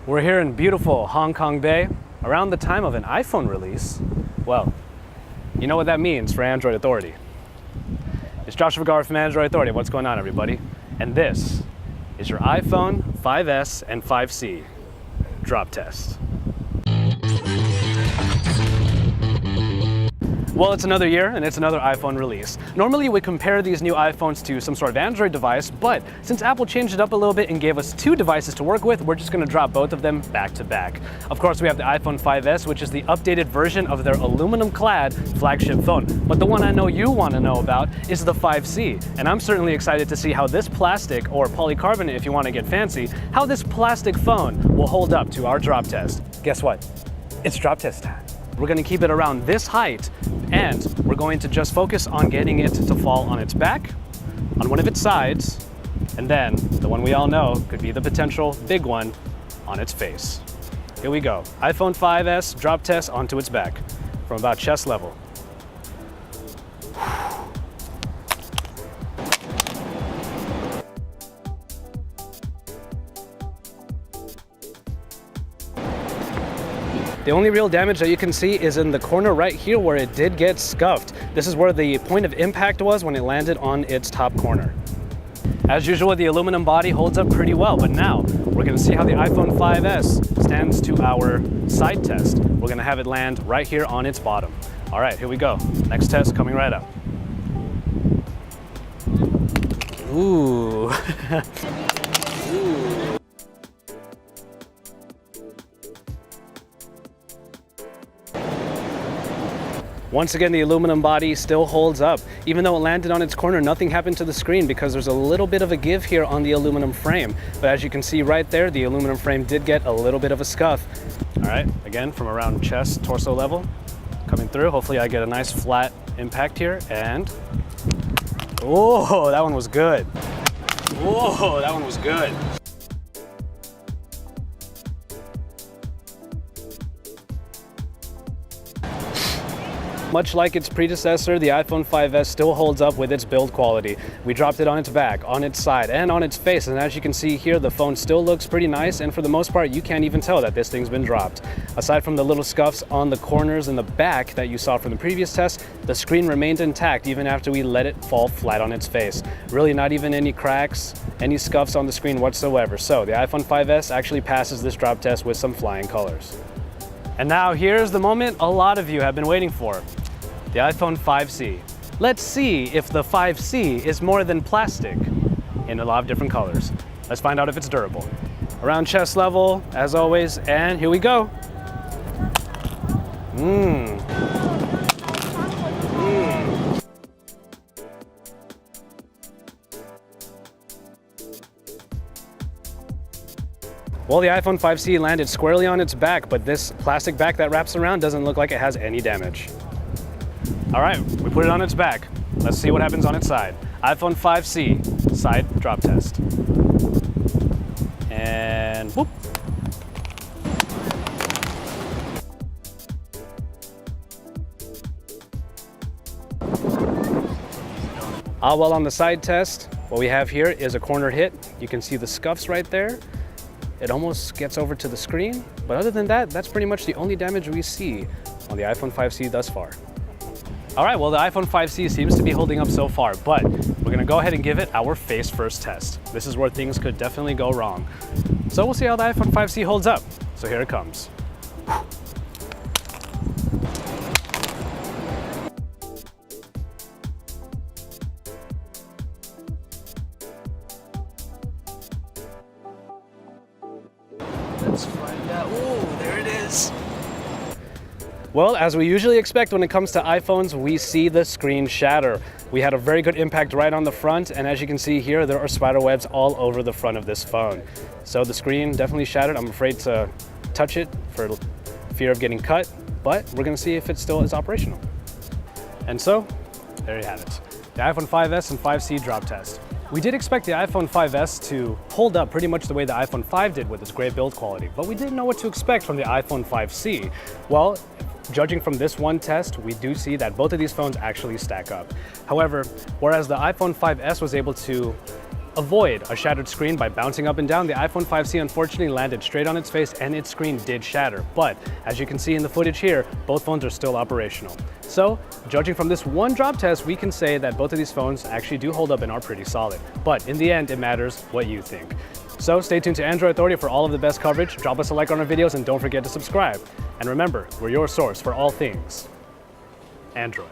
We're here in beautiful Hong Kong Bay around the time of an iPhone release. Well, you know what that means for Android Authority. It's Joshua Vergara from Android Authority. What's going on, everybody? And this is your iPhone 5S and 5C drop test. Well, it's another year and it's another iPhone release. Normally we compare these new iPhones to some sort of Android device, but since Apple changed it up a little bit and gave us two devices to work with, we're just going to drop both of them back to back. Of course, we have the iPhone 5S, which is the updated version of their aluminum clad flagship phone. But the one I know you want to know about is the 5C, and I'm certainly excited to see how this plastic, or polycarbonate if you want to get fancy, how this plastic phone will hold up to our drop test. Guess what? It's drop test time. We're going to keep it around this height, and we're going to just focus on getting it to fall on its back, on one of its sides, and then the one we all know could be the potential big one, on its face. Here we go. iPhone 5S drop test onto its back from about chest level. The only real damage that you can see is in the corner right here where it did get scuffed. This is where the point of impact was when it landed on its top corner. As usual, the aluminum body holds up pretty well, but now we're going to see how the iPhone 5S stands to our side test. We're going to have it land right here on its bottom. All right, here we go. Next test coming right up. Ooh. Ooh. Once again, the aluminum body still holds up. Even though it landed on its corner, nothing happened to the screen because there's a little bit of a give here on the aluminum frame. But as you can see right there, the aluminum frame did get a little bit of a scuff. All right, again, from around chest, torso level, coming through. Hopefully I get a nice flat impact here, and oh, that one was good. Whoa, that one was good. Much like its predecessor, the iPhone 5S still holds up with its build quality. We dropped it on its back, on its side, and on its face, and as you can see here, the phone still looks pretty nice, and for the most part, you can't even tell that this thing's been dropped. Aside from the little scuffs on the corners and the back that you saw from the previous test, the screen remained intact even after we let it fall flat on its face. Really not even any cracks, any scuffs on the screen whatsoever. So the iPhone 5S actually passes this drop test with some flying colors. And now here's the moment a lot of you have been waiting for. The iPhone 5C. Let's see if the 5C is more than plastic in a lot of different colors. Let's find out if it's durable. Around chest level, as always, and here we go. Well, the iPhone 5C landed squarely on its back, but this plastic back that wraps around doesn't look like it has any damage. All right, we put it on its back. Let's see what happens on its side. iPhone 5C, side drop test. And whoop. Well, on the side test, what we have here is a corner hit. You can see the scuffs right there. It almost gets over to the screen, but other than that, that's pretty much the only damage we see on the iPhone 5C thus far. All right, well, the iPhone 5C seems to be holding up so far, but we're gonna go ahead and give it our face first test. This is where things could definitely go wrong. So we'll see how the iPhone 5C holds up. So here it comes. Let's find out. Ooh, there it is. Well, as we usually expect when it comes to iPhones, we see the screen shatter. We had a very good impact right on the front, and as you can see here, there are spider webs all over the front of this phone. So the screen definitely shattered. I'm afraid to touch it for fear of getting cut, but we're gonna see if it still is operational. And so, there you have it. The iPhone 5S and 5C drop test. We did expect the iPhone 5S to hold up pretty much the way the iPhone 5 did with its great build quality, but we didn't know what to expect from the iPhone 5C. Well, judging from this one test, we do see that both of these phones actually stack up. However, whereas the iPhone 5S was able to avoid a shattered screen by bouncing up and down. The iPhone 5C unfortunately landed straight on its face and its screen did shatter. But as you can see in the footage here, both phones are still operational. So, judging from this one drop test, we can say that both of these phones actually do hold up and are pretty solid. But in the end, it matters what you think. So stay tuned to Android Authority for all of the best coverage. Drop us a like on our videos and don't forget to subscribe. And remember, we're your source for all things Android.